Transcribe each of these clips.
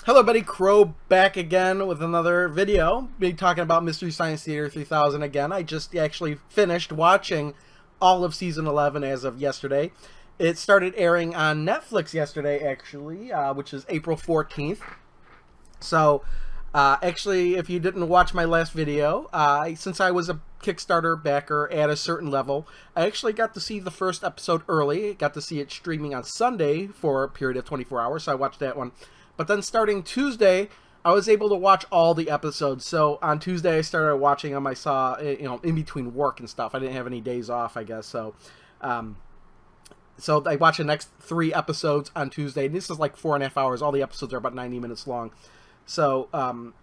Hello, buddy. Crow back again with another video. Be talking about Mystery Science Theater 3000 again. I just actually finished watching all of season 11 as of yesterday. It started airing on Netflix yesterday, actually, which is April 14th. So, actually, if you didn't watch my last video, since I was a Kickstarter backer at a certain level, I actually got to see the first episode early. Got to see it streaming on Sunday for a period of 24 hours, so I watched that one. But then starting Tuesday, I was able to watch all the episodes. So on Tuesday, I started watching them. I saw, in between work and stuff. I didn't have any days off, I guess. So I watched the next 3 episodes on Tuesday. This is like 4.5 hours. All the episodes are about 90 minutes long. So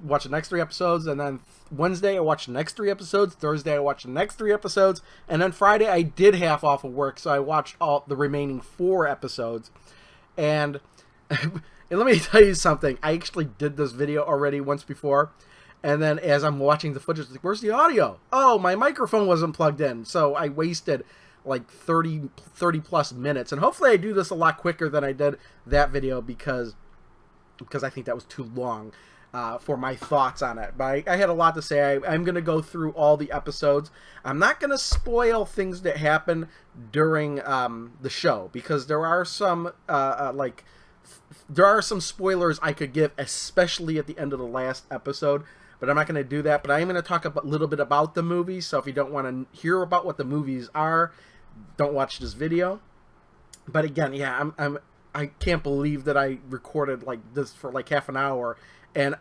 watch the next 3 episodes, and then Wednesday I watched the next 3 episodes. Thursday I watched the next 3 episodes, and then Friday I did half off of work, so I watched all the remaining 4 episodes. And and let me tell you something. I actually did this video already once before, and then as I'm watching the footage, like, where's the audio? Oh, my microphone wasn't plugged in, so I wasted like 30 plus minutes. And hopefully I do this a lot quicker than I did that video because I think that was too long for my thoughts on it. But I had a lot to say. I'm going to go through all the episodes. I'm not going to spoil things that happen during the show, because there are some there are some spoilers I could give, especially at the end of the last episode, but I'm not going to do that. But I am going to talk a little bit about the movies, so if you don't want to hear about what the movies are, don't watch this video. But again, yeah, I can't believe that I recorded like this for like half an hour, and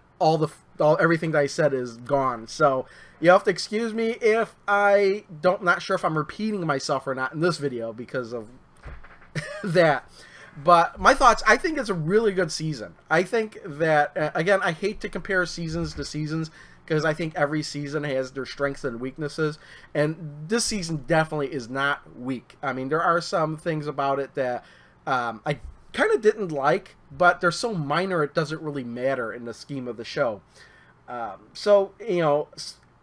everything that I said is gone. So you have to excuse me if not sure if I'm repeating myself or not in this video because of that. But my thoughts, I think it's a really good season. I think that, again, I hate to compare seasons to seasons because I think every season has their strengths and weaknesses. And this season definitely is not weak. I mean, there are some things about it that I kind of didn't like, but they're so minor it doesn't really matter in the scheme of the show. So,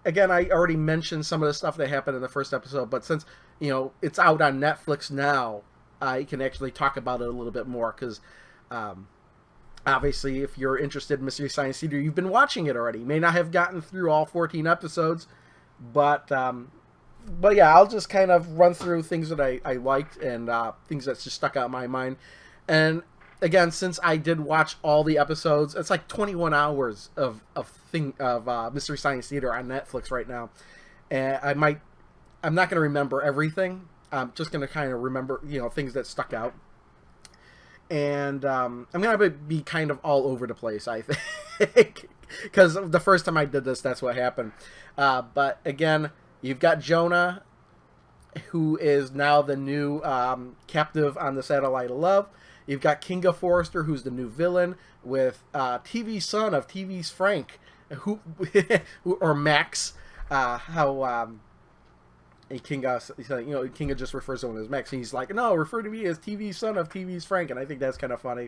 again, I already mentioned some of the stuff that happened in the first episode, but since, it's out on Netflix now, I can actually talk about it a little bit more because, obviously, if you're interested in Mystery Science Theater, you've been watching it already. You may not have gotten through all 14 episodes, but yeah, I'll just kind of run through things that I liked and things that just stuck out in my mind. And again, since I did watch all the episodes, it's like 21 hours of Mystery Science Theater on Netflix right now, and I'm not going to remember everything. I'm just going to kind of remember, things that stuck out. And I'm going to be kind of all over the place, I think. Because the first time I did this, that's what happened. But again, you've got Jonah, who is now the new captive on the Satellite of Love. You've got Kinga Forrester, who's the new villain, with TV's son of TV's Frank, or Max, Kinga just refers to him as Max. He's like, no, refer to me as TV's son of TV's Frank, and I think that's kind of funny.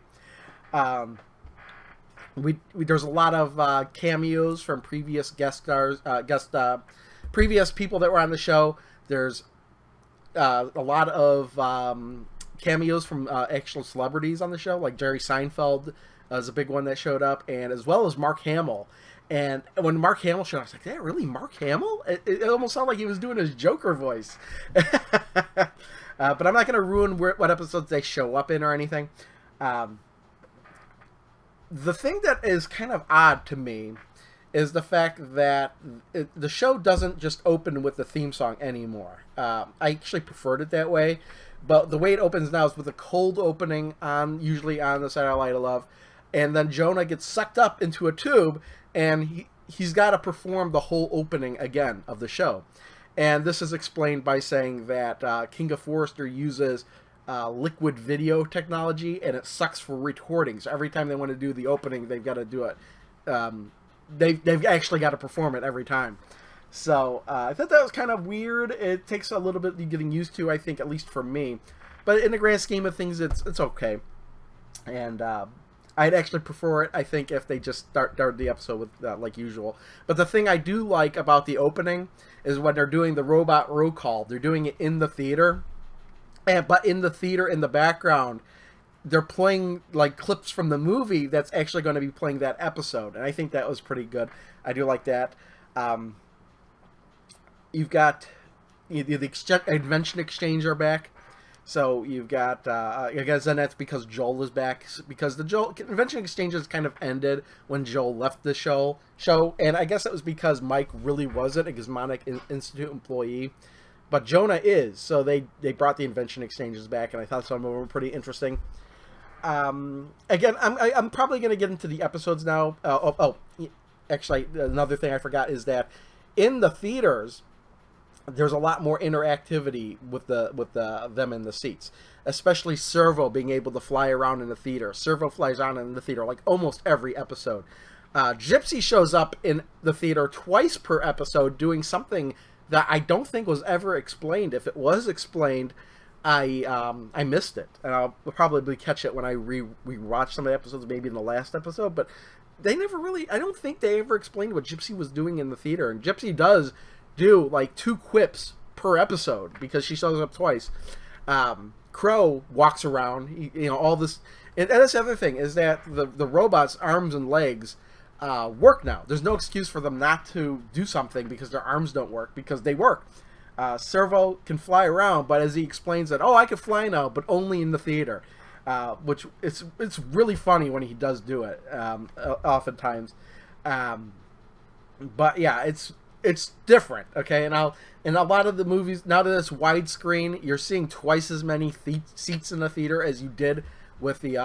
There's a lot of cameos from previous guest stars, previous people that were on the show. There's a lot of cameos from actual celebrities on the show, like Jerry Seinfeld is a big one that showed up, and as well as Mark Hamill. And when Mark Hamill showed up, I was like, is that really Mark Hamill? It almost sounded like he was doing his Joker voice. But I'm not going to ruin what episodes they show up in or anything. The thing that is kind of odd to me is the fact that the show doesn't just open with the theme song anymore. I actually preferred it that way. But the way it opens now is with a cold opening, usually on the Satellite of Love. And then Jonah gets sucked up into a tube, and he's got to perform the whole opening again of the show. And this is explained by saying that Kinga Forrester uses liquid video technology, and it sucks for recording. So every time they want to do the opening, they've got to do it. They've actually got to perform it every time. So I thought that was kind of weird. It takes a little bit getting used to, I think, at least for me. But in the grand scheme of things, it's okay. And I'd actually prefer it, I think, if they just started the episode with like usual. But the thing I do like about the opening is when they're doing the robot roll call. They're doing it in the theater. But in the theater, in the background, they're playing like clips from the movie that's actually going to be playing that episode, and I think that was pretty good. I do like that. You've got the Invention Exchange are back. So you've got, I guess then that's because Joel is back, because the Joel Invention Exchanges kind of ended when Joel left the show, and I guess it was because Mike really wasn't a Gizmonic Institute employee, but Jonah is, so they brought the Invention Exchanges back, and I thought some of them were pretty interesting. Again, I'm probably going to get into the episodes now. Actually, another thing I forgot is that in the theaters, there's a lot more interactivity with them in the seats, especially Servo being able to fly around in the theater. Servo flies around in the theater like almost every episode. Gypsy shows up in the theater twice per episode doing something that I don't think was ever explained. If it was explained, I missed it, and I'll probably catch it when I rewatch some of the episodes, maybe in the last episode. But they never really, I don't think they ever explained what Gypsy was doing in the theater, and Gypsy does do like 2 quips per episode because she shows up twice. Crow walks around, all this, and that's the other thing is that the robot's arms and legs work now. There's no excuse for them not to do something because their arms don't work, because they work. Servo can fly around, but as he explains that, I can fly now, but only in the theater, which it's really funny when he does do it, oftentimes. But yeah, it's different, okay? And in a lot of the movies, now that it's widescreen, you're seeing twice as many seats in the theater as you did with the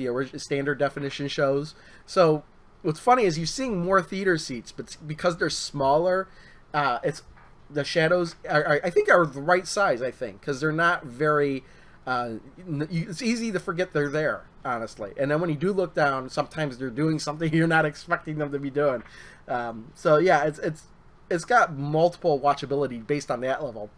original standard definition shows. So what's funny is you're seeing more theater seats, but because they're smaller, the shadows I think are the right size. I think because they're not very. It's easy to forget they're there, honestly. And then when you do look down, sometimes they're doing something you're not expecting them to be doing. So yeah, it's got multiple watchability based on that level.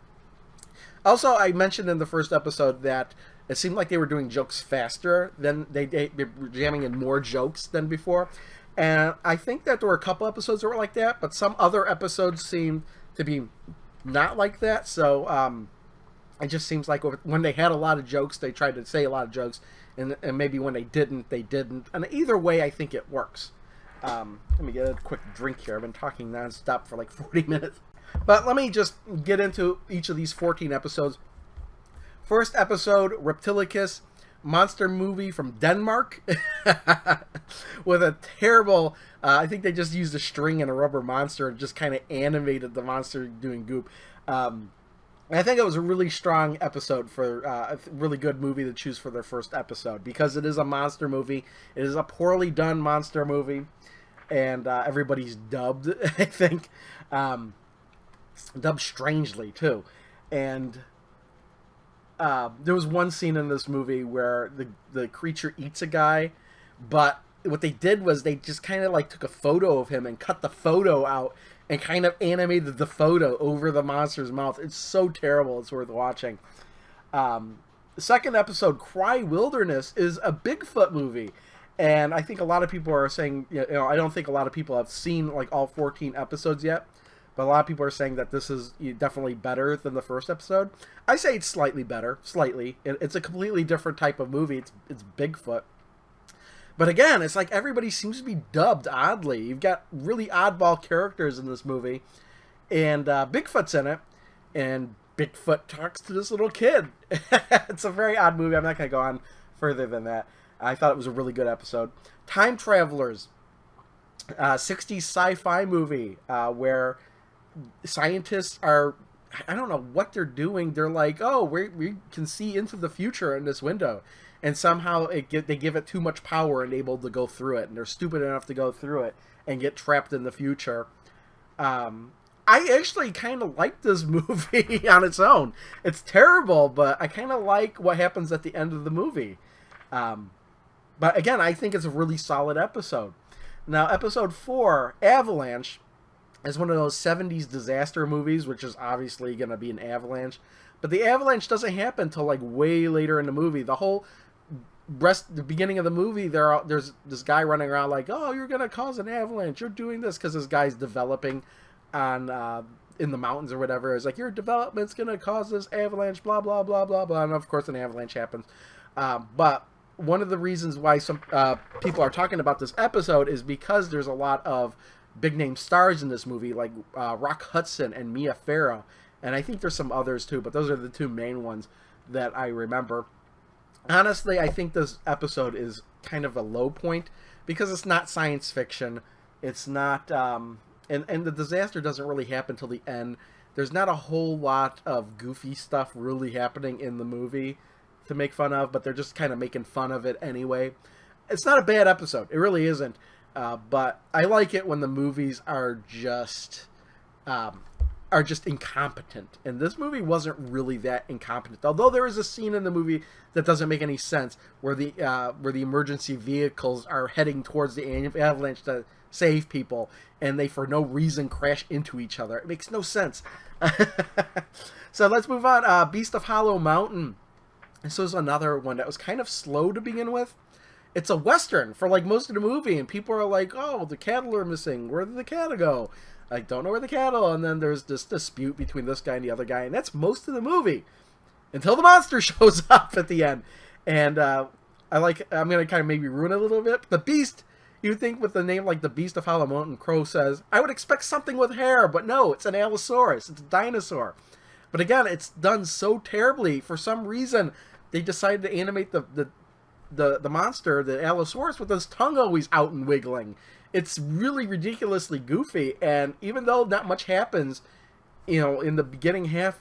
Also, I mentioned in the first episode that it seemed like they were doing jokes faster than they were jamming in more jokes than before. And I think that there were a couple episodes that were like that, but some other episodes seemed to be not like that. So it just seems like when they had a lot of jokes, they tried to say a lot of jokes, and maybe when they didn't, they didn't. And either way, I think it works. Let me get a quick drink here. I've been talking nonstop for like 40 minutes. But let me just get into each of these 14 episodes. First episode, Reptilicus, monster movie from Denmark. With a terrible, I think they just used a string and a rubber monster and just kind of animated the monster doing goop. I think it was a really strong episode for a really good movie to choose for their first episode, because it is a monster movie. It is a poorly done monster movie, and everybody's dubbed, I think. Dubbed strangely, too. And there was one scene in this movie where the creature eats a guy, but what they did was they just kind of like took a photo of him and cut the photo out and kind of animated the photo over the monster's mouth. It's so terrible, it's worth watching. The second episode, Cry Wilderness, is a Bigfoot movie. And I think a lot of people are saying, I don't think a lot of people have seen like all 14 episodes yet, but a lot of people are saying that this is definitely better than the first episode. I say it's slightly better, slightly. It's a completely different type of movie. It's Bigfoot. But again, it's like everybody seems to be dubbed oddly. You've got really oddball characters in this movie, and Bigfoot's in it, and Bigfoot talks to this little kid. It's a very odd movie. I'm not going to go on further than that. I thought it was a really good episode. Time Travelers, 60s sci-fi movie where scientists are, I don't know what they're doing. They're like, we can see into the future in this window. And somehow they give it too much power and able to go through it. And they're stupid enough to go through it and get trapped in the future. I actually kind of like this movie on its own. It's terrible, but I kind of like what happens at the end of the movie. But again, I think it's a really solid episode. Now, episode 4, Avalanche, is one of those 70s disaster movies, which is obviously going to be an avalanche. But the avalanche doesn't happen until like way later in the movie. The beginning of the movie, there's this guy running around like, you're going to cause an avalanche. You're doing this because this guy's developing on in the mountains or whatever. It's like, your development's going to cause this avalanche, blah, blah, blah, blah, blah. And of course, an avalanche happens. But one of the reasons why some people are talking about this episode is because there's a lot of big name stars in this movie, like Rock Hudson and Mia Farrow, and I think there's some others too, but those are the two main ones that I remember. Honestly, I think this episode is kind of a low point because it's not science fiction. It's not, and the disaster doesn't really happen till the end. There's not a whole lot of goofy stuff really happening in the movie to make fun of, but they're just kind of making fun of it anyway. It's not a bad episode. It really isn't. But I like it when the movies are just incompetent. And this movie wasn't really that incompetent. Although there is a scene in the movie that doesn't make any sense where the emergency vehicles are heading towards the avalanche to save people, and they for no reason crash into each other. It makes no sense. So let's move on. Beast of Hollow Mountain. This was another one that was kind of slow to begin with. It's a Western for like most of the movie, and people are like, oh, the cattle are missing. Where did the cattle go? I don't know where the cattle. And then there's this dispute between this guy and the other guy, and that's most of the movie until the monster shows up at the end. And I'm gonna kind of maybe ruin it a little bit. The Beast, you think with the name like the Beast of Hollow Mountain, Crow says, I would expect something with hair, but no, it's an Allosaurus. It's a dinosaur. But again, it's done so terribly. For some reason, they decided to animate the monster, the Allosaurus, with his tongue always out and wiggling. It's really ridiculously goofy, and even though not much happens, in the beginning half,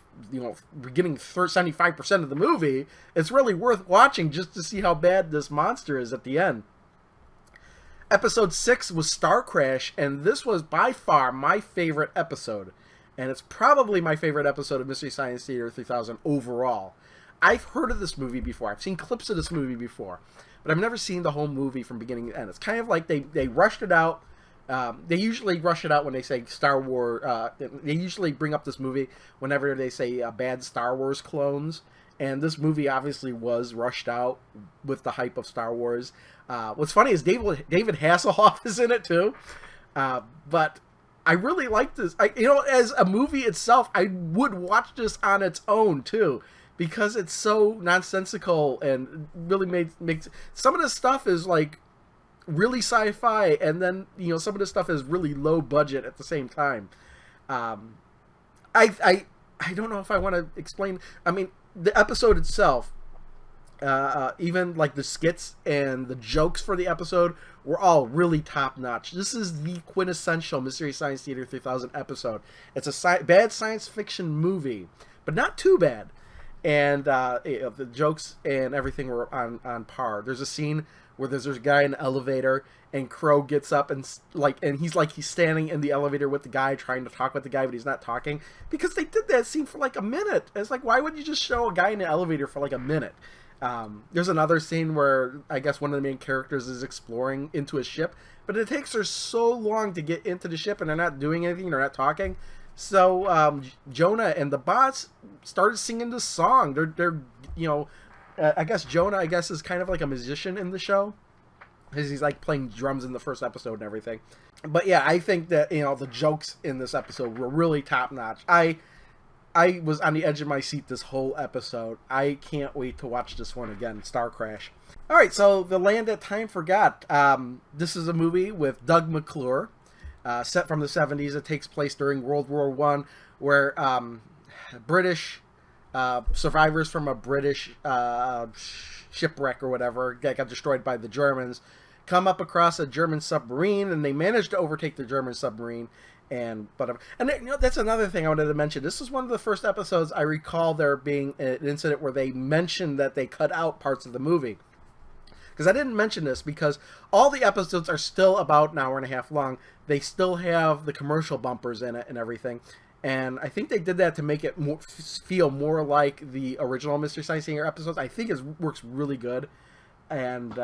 beginning 75% of the movie, it's really worth watching just to see how bad this monster is at the end. Episode 6 was Star Crash, and this was by far my favorite episode. And it's probably my favorite episode of Mystery Science Theater 3000 overall. I've heard of this movie before. I've seen clips of this movie before. But I've never seen the whole movie from beginning to end. It's kind of like they rushed it out. They usually rush it out when they say Star Wars. They usually bring up this movie whenever they say bad Star Wars clones. And this movie obviously was rushed out with the hype of Star Wars. What's funny is David Hasselhoff is in it too. But I really like this. As a movie itself, I would watch this on its own too, because it's so nonsensical and really makes some of the stuff is like really sci-fi, and then some of the stuff is really low budget at the same time. I don't know if I want to explain. I mean, the episode itself, even like the skits and the jokes for the episode were all really top notch. This is the quintessential Mystery Science Theater 3000 episode. It's a bad science fiction movie, but not too bad. And the jokes and everything were on par. There's a scene where there's a guy in an elevator, and Crow gets up and he's standing in the elevator with the guy, trying to talk with the guy, but he's not talking because they did that scene for like a minute. It's like, why would you just show a guy in an elevator for like a minute? There's another scene where I guess one of the main characters is exploring into a ship, but it takes her so long to get into the ship, and they're not doing anything, they're not talking. So Jonah and the bots started singing this song. They're I guess Jonah is kind of like a musician in the show, because he's like playing drums in the first episode and everything. But yeah, I think that the jokes in this episode were really top notch. I was on the edge of my seat this whole episode. I can't wait to watch this one again, Star Crash. All right, so The Land That Time Forgot. This is a movie with Doug McClure. Set from the 70s. It takes place during World War I, where British survivors from a British shipwreck or whatever that got destroyed by the Germans come up across a German submarine, and they manage to overtake the German submarine. And that's another thing I wanted to mention. This is one of the first episodes I recall there being an incident where they mentioned that they cut out parts of the movie. Because I didn't mention this because all the episodes are still about an hour and a half long. They still have the commercial bumpers in it and everything. And I think they did that to make it feel more like the original Mystery Science Theater episodes. I think it works really good. And,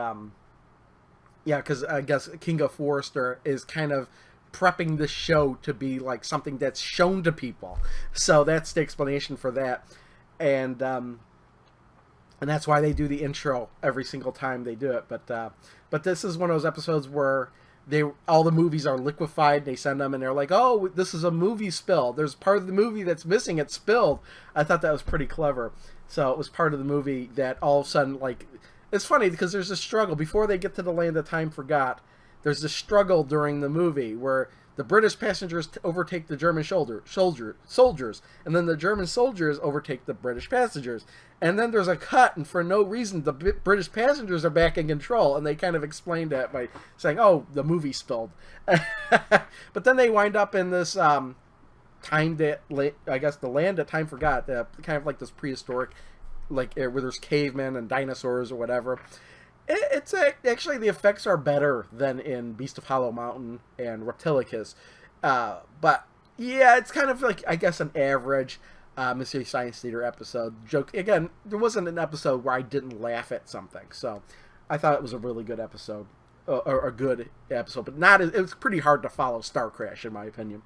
yeah, because I guess Kinga Forrester is kind of prepping the show to be like something that's shown to people. So that's the explanation for that. And that's why they do the intro every single time they do it. But this is one of those episodes where all the movies are liquefied. They send them, and they're like, "Oh, this is a movie spill. There's part of the movie that's missing. It's spilled." I thought that was pretty clever. So it was part of the movie that all of a sudden, like, It's funny because there's a struggle before they get to the land that time forgot. There's a struggle during the movie where the British passengers overtake the German soldiers, and then the German soldiers overtake the British passengers. And then there's a cut, and for no reason, the British passengers are back in control, and they kind of explained that by saying, "Oh, the movie spilled." But then they wind up in this time that, I guess, the land that time forgot, kind of like this prehistoric, like where there's cavemen and dinosaurs or whatever. It's actually the effects are better than in Beast of Hollow Mountain and Reptilicus, but yeah, it's kind of like, I guess, an average Mystery Science Theater episode. Joke again, there wasn't an episode where I didn't laugh at something, so I thought it was a really good episode, or a good episode, but not. It was pretty hard to follow Star Crash, in my opinion.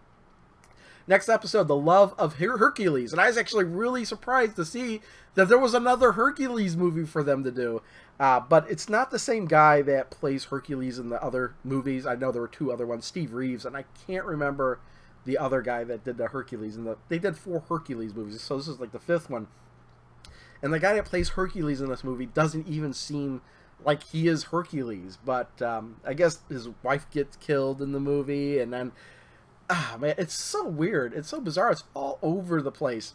Next episode, The Love of Hercules. And I was actually really surprised to see that there was another Hercules movie for them to do. But it's not the same guy that plays Hercules in the other movies. I know there were 2 other ones, Steve Reeves, and I can't remember the other guy that did the Hercules. They did 4 Hercules movies, so this is like the 5th one. And the guy that plays Hercules in this movie doesn't even seem like he is Hercules. But I guess his wife gets killed in the movie, and then... man, it's so weird. It's so bizarre. It's all over the place.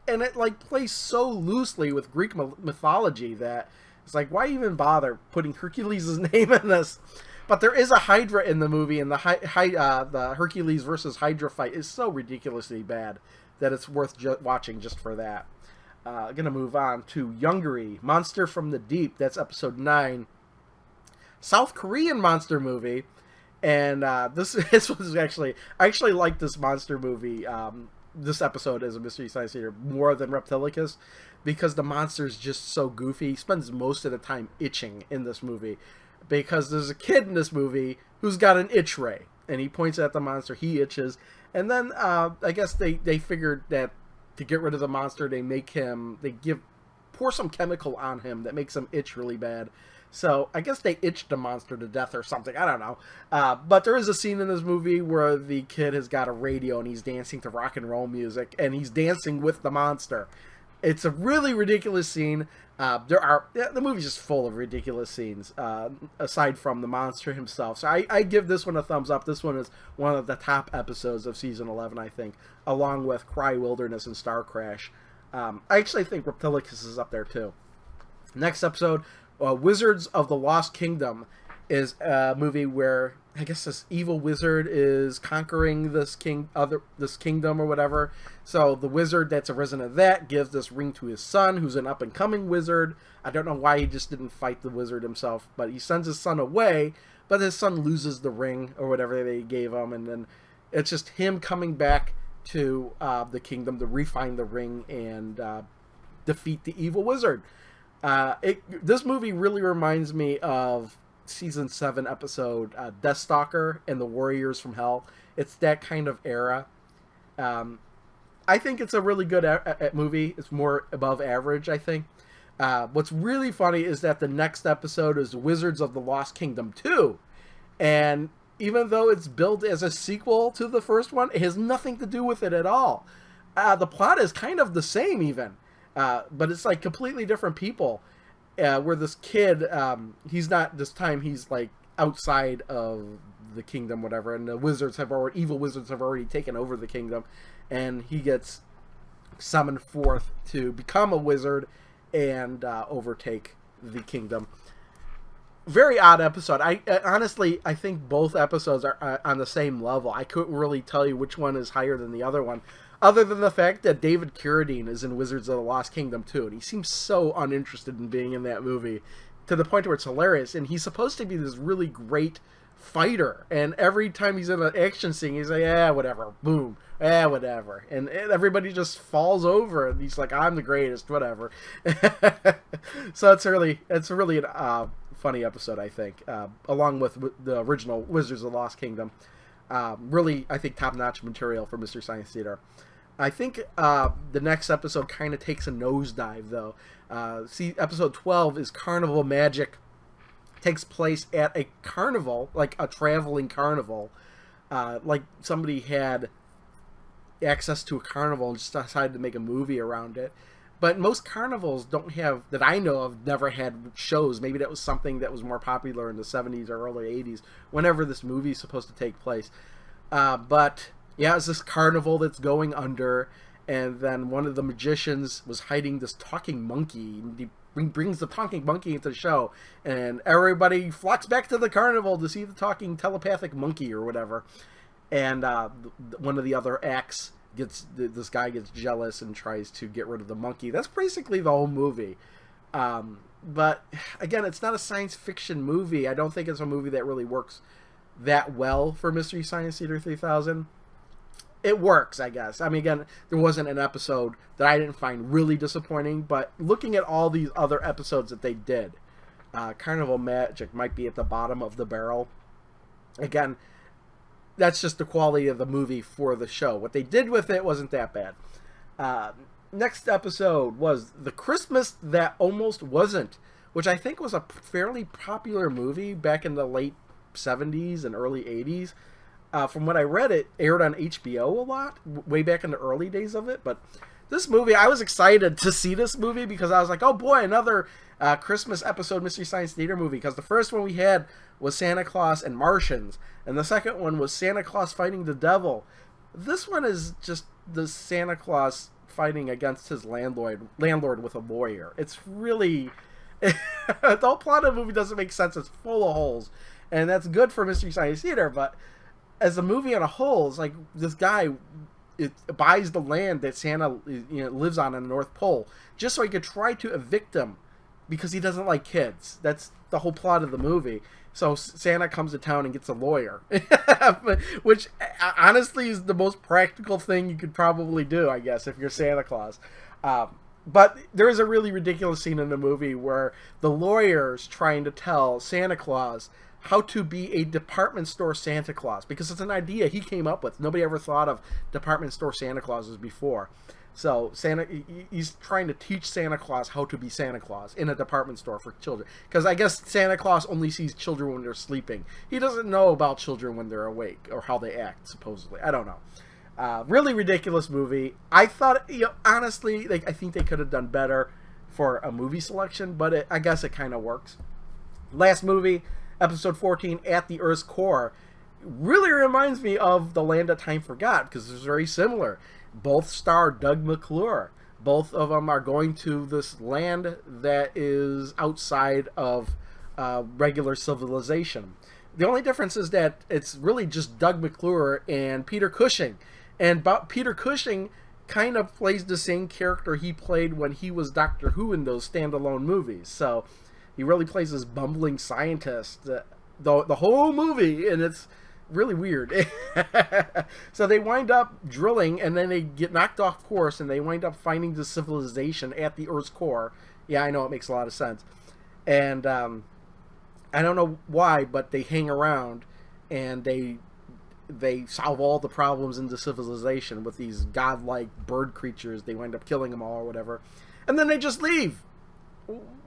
And it, like, plays so loosely with Greek mythology that it's like, why even bother putting Hercules' name in this? But there is a Hydra in the movie, and the Hercules versus Hydra fight is so ridiculously bad that it's worth watching just for that. Gonna move on to Yungary, Monster from the Deep. That's episode 9. South Korean monster movie. And this was actually, I actually like this monster movie, this episode as a Mystery Science Theater more than Reptilicus, because the monster's just so goofy. He spends most of the time itching in this movie, because there's a kid in this pour who's got an itch ray, and he points at the monster, he itches, and then I guess they figured that to get rid of the monster, pour some chemical on him that makes him itch really bad. So, I guess they itched the monster to death or something. I don't know. But there is a scene in this movie where the kid has got a radio and he's dancing to rock and roll music. And he's dancing with the monster. It's a really ridiculous scene. The movie's just full of ridiculous scenes, aside from the monster himself. So, I give this one a thumbs up. This one is one of the top episodes of Season 11, I think. Along with Cry Wilderness and Star Crash. I actually think Reptilicus is up there, too. Next episode... Wizards of the Lost Kingdom is a movie where I guess this evil wizard is conquering this kingdom or whatever. So the wizard that's arisen of that gives this ring to his son, who's an up-and-coming wizard. I don't know why he just didn't fight the wizard himself, but he sends his son away, but his son loses the ring or whatever they gave him, and then it's just him coming back to the kingdom to refine the ring and defeat the evil wizard. This movie really reminds me of Season 7 episode Deathstalker and the Warriors from Hell. It's that kind of era. I think it's a really good movie. It's more above average, I think. What's really funny is that the next episode is Wizards of the Lost Kingdom 2. And even though it's billed as a sequel to the first one, it has nothing to do with it at all. The plot is kind of the same even. But it's like completely different people. Where this kid, he's not, this time he's like outside of the kingdom, whatever, and the evil wizards have already taken over the kingdom, and he gets summoned forth to become a wizard and overtake the kingdom. Very odd episode. Honestly, I think both episodes are on the same level. I couldn't really tell you which one is higher than the other one. Other than the fact that David Carradine is in Wizards of the Lost Kingdom too, and he seems so uninterested in being in that movie, to the point where it's hilarious, and he's supposed to be this really great fighter, and every time he's in an action scene, he's like, whatever, boom, whatever, and everybody just falls over, and he's like, I'm the greatest, whatever. So it's a really funny episode, I think, along with the original Wizards of the Lost Kingdom. Really, I think, top-notch material for Mystery Science Theater. I think the next episode kind of takes a nosedive, though. Episode 12 is Carnival Magic. Takes place at a carnival, like a traveling carnival. Like somebody had access to a carnival and just decided to make a movie around it. But most carnivals don't have, that I know of, never had shows. Maybe that was something that was more popular in the 70s or early 80s, whenever this movie is supposed to take place. But yeah, it's this carnival that's going under, and then one of the magicians was hiding this talking monkey. He brings the talking monkey into the show, and everybody flocks back to the carnival to see the talking telepathic monkey or whatever. And one of the other acts this guy gets jealous and tries to get rid of the monkey. That's basically the whole movie. But again, it's not a science fiction movie. I don't think it's a movie that really works that well for Mystery Science Theater 3000. It works, I guess. I mean, again, there wasn't an episode that I didn't find really disappointing, but looking at all these other episodes that they did, Carnival Magic might be at the bottom of the barrel. Again, that's just the quality of the movie for the show. What they did with it wasn't that bad. Next episode was The Christmas That Almost Wasn't, which I think was a fairly popular movie back in the late 70s and early 80s. From what I read, it aired on HBO a lot, way back in the early days of it. But this movie, I was excited to see this movie because I was like, oh boy, another Christmas episode Mystery Science Theater movie. Because the first one we had was Santa Claus and Martians, and the second one was Santa Claus fighting the devil. This one is just the Santa Claus fighting against his landlord with a lawyer. It's really... the whole plot of the movie doesn't make sense. It's full of holes. And that's good for Mystery Science Theater, but as a movie on a whole, it's like this guy buys the land that Santa lives on the North Pole just so he could try to evict him because he doesn't like kids. That's the whole plot of the movie. So Santa comes to town and gets a lawyer, which honestly is the most practical thing you could probably do, I guess, if you're Santa Claus. But there is a really ridiculous scene in the movie where the lawyer's trying to tell Santa Claus how to be a department store Santa Claus, because it's an idea he came up with. Nobody ever thought of department store Santa Clauses before. So he's trying to teach Santa Claus how to be Santa Claus in a department store for children. Because I guess Santa Claus only sees children when they're sleeping. He doesn't know about children when they're awake or how they act, supposedly. I don't know. Really ridiculous movie. I thought, honestly, I think they could have done better for a movie selection, but I guess it kind of works. Last movie, episode 14, At the Earth's Core, really reminds me of The Land That Time Forgot, because it's very similar. Both star Doug McClure. Both of them are going to this land that is outside of regular civilization. The only difference is that it's really just Doug McClure and Peter Cushing. And Peter Cushing kind of plays the same character he played when he was Doctor Who in those standalone movies. So he really plays this bumbling scientist the whole movie, and it's really weird. So they wind up drilling, and then they get knocked off course, and they wind up finding the civilization at the Earth's core. Yeah, I know, it makes a lot of sense. And I don't know why, but they hang around, and they solve all the problems in the civilization with these godlike bird creatures. They wind up killing them all or whatever. And then they just leave.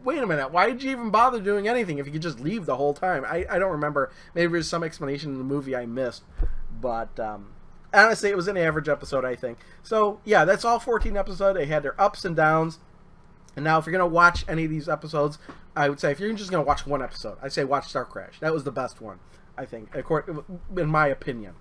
Wait a minute, why did you even bother doing anything if you could just leave the whole time? I don't remember. Maybe there's some explanation in the movie I missed. But honestly, it was an average episode, I think. So, yeah, that's all 14 episodes. They had their ups and downs. And now if you're going to watch any of these episodes, I would say if you're just going to watch one episode, I'd say watch Star Crash. That was the best one, I think, in my opinion.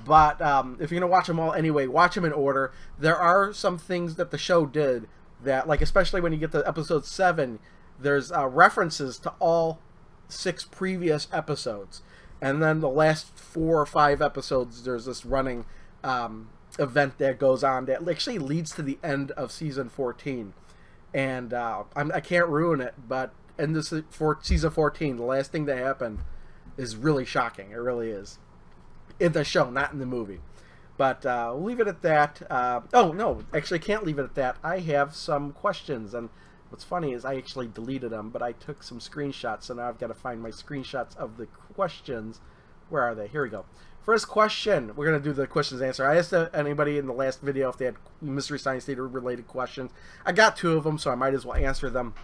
But if you're going to watch them all anyway, watch them in order. There are some things that the show did that, like, especially when you get to episode 7, there's references to all 6 previous episodes. And then the last 4 or 5 episodes, there's this running event that goes on that actually leads to the end of season 14. And I can't ruin it, but in this season 14, the last thing that happened is really shocking. It really is. In the show, not in the movie. But we'll leave it at that. Oh, no, actually can't leave it at that. I have some questions, and what's funny is I actually deleted them, but I took some screenshots, so now I've got to find my screenshots of the questions. Where are they? Here we go. First question. We're going to do the questions and answer. I asked anybody in the last video if they had Mystery Science Theater related questions. I got 2 of them, so I might as well answer them.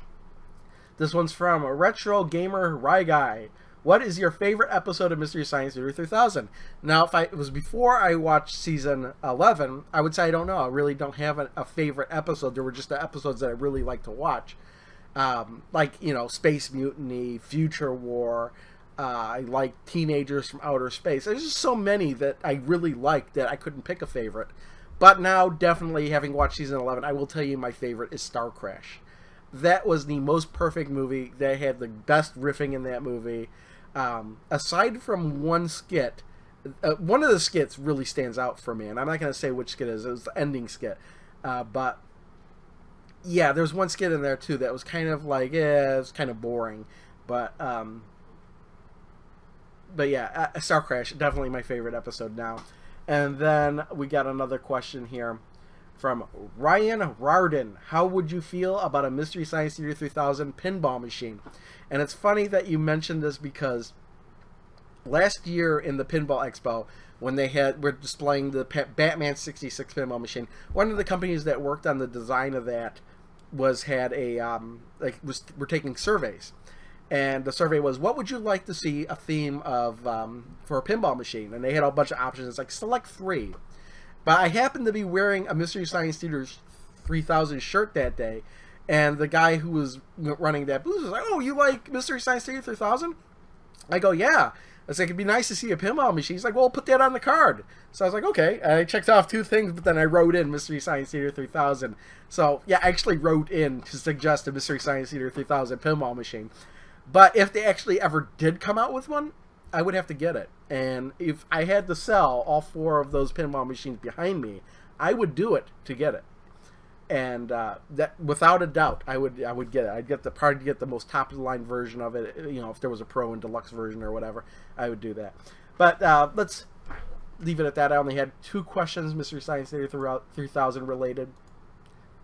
This one's from Retro Gamer Rye Guy. What is your favorite episode of Mystery Science Theater 3000? Now, if it was before I watched season 11, I would say I don't know. I really don't have a favorite episode. There were just the episodes that I really like to watch. Like, you know, Space Mutiny, Future War, I like Teenagers from Outer Space. There's just so many that I really liked that I couldn't pick a favorite. But now, definitely, having watched season 11, I will tell you my favorite is Star Crash. That was the most perfect movie. They had the best riffing in that movie. Aside from one skit, one of the skits really stands out for me, and I'm not going to say which skit it is. It was the ending skit. But, yeah, there's one skit in there, too, that was kind of like, it was kind of boring. But yeah, Star Crash, definitely my favorite episode now. And then we got another question here from Ryan Rarden. How would you feel about a Mystery Science Theater 3000 pinball machine? And it's funny that you mentioned this because last year in the Pinball Expo, when were displaying the Batman 66 pinball machine, one of the companies that worked on the design of that were taking surveys. And the survey was, what would you like to see a theme of for a pinball machine? And they had a bunch of options. It's like, select 3. But I happened to be wearing a Mystery Science Theater 3000 shirt that day. And the guy who was running that booth was like, oh, you like Mystery Science Theater 3000? I go, yeah. I was like, it'd be nice to see a pinball machine. He's like, well, put that on the card. So I was like, okay. And I checked off 2 things, but then I wrote in Mystery Science Theater 3000. So, yeah, I actually wrote in to suggest a Mystery Science Theater 3000 pinball machine. But if they actually ever did come out with one, I would have to get it. And if I had to sell all 4 of those pinball machines behind me, I would do it to get it. And that, without a doubt, I would get it. I'd probably get the most top of the line version of it. You know, if there was a pro and deluxe version or whatever, I would do that. But let's leave it at that. I only had 2 questions, Mystery Science Theater 3000 related.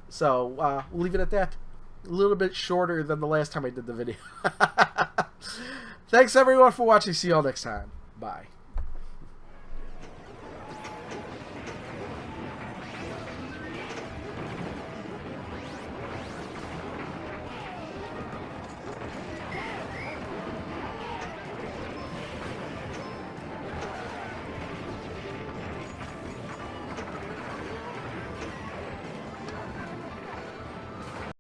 So we'll leave it at that. A little bit shorter than the last time I did the video. Thanks everyone for watching. See you all next time. Bye.